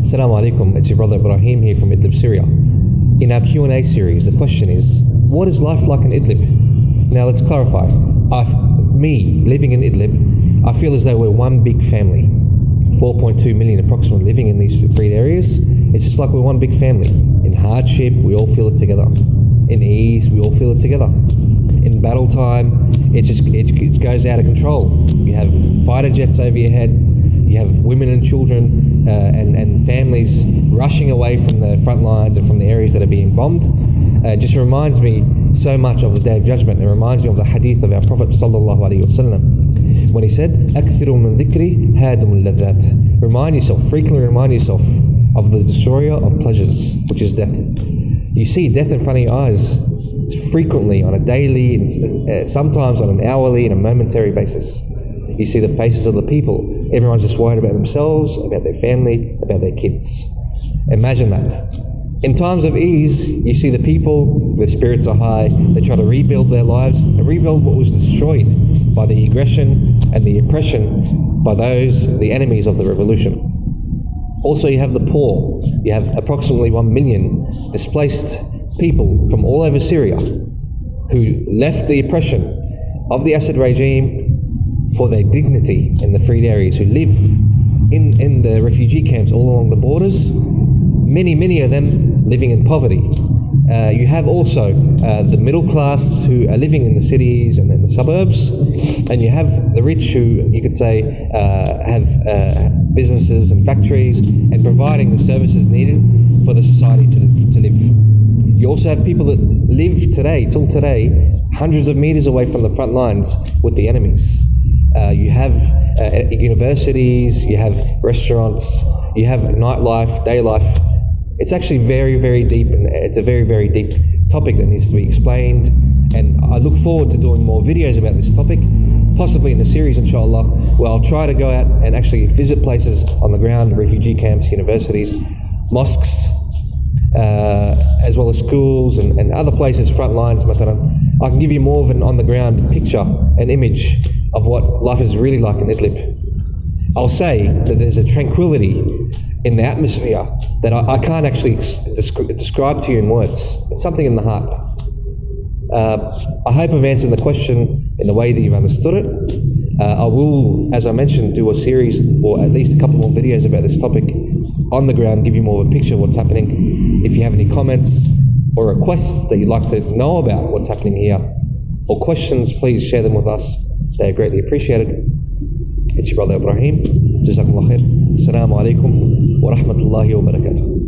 Assalamu alaikum, it's your brother Ibrahim here from Idlib, Syria. In our Q&A series, the question is, what is life like in Idlib? Now let's clarify. Me, living in Idlib, I feel as though we're one big family. 4.2 million approximately living in these freed areas. It's just like we're one big family. In hardship, we all feel it together. In ease, we all feel it together. In battle time, it goes out of control. You have fighter jets over your head. You have women and children and families rushing away from the front lines and from the areas that are being bombed. It just reminds me so much of the Day of Judgment. It reminds me of the hadith of our Prophet ﷺ when he said, "Akthiru min dhikri hadum al-ladhat." Frequently remind yourself of the destroyer of pleasures, which is death. You see death in front of your eyes frequently on a daily, and sometimes on an hourly and a momentary basis. You see the faces of the people. Everyone's just worried about themselves, about their family, about their kids. Imagine that. In times of ease, you see the people, their spirits are high, they try to rebuild their lives and rebuild what was destroyed by the aggression and the oppression by the enemies of the revolution. Also, you have the poor. You have approximately 1 million displaced people from all over Syria who left the oppression of the Assad regime for their dignity in the freed areas, who live in the refugee camps all along the borders, many of them living in poverty. You have also the middle class who are living in the cities and in the suburbs, and you have the rich who, you could say, have businesses and factories and providing the services needed for the society to live. You also have people that live till today, hundreds of meters away from the front lines with the enemies. You have universities, you have restaurants, you have nightlife, day life. It's actually very, very deep, and it's a very, very deep topic that needs to be explained. And I look forward to doing more videos about this topic, possibly in the series, inshallah, where I'll try to go out and actually visit places on the ground, refugee camps, universities, mosques, as well as schools and other places, front lines, mathalan. I can give you more of an on-the-ground picture, an image of what life is really like in Idlib. I'll say that there's a tranquility in the atmosphere that I can't actually describe to you in words. It's something in the heart. I hope I've answered the question in the way that you've understood it. I will, as I mentioned, do a series or at least a couple more videos about this topic on the ground, give you more of a picture of what's happening. If you have any comments or requests that you'd like to know about what's happening here, or questions, please share them with us. They are greatly appreciated. It's your brother Ibrahim. Jazakumullah khair. Assalamu alaikum wa rahmatullahi wa barakatuh.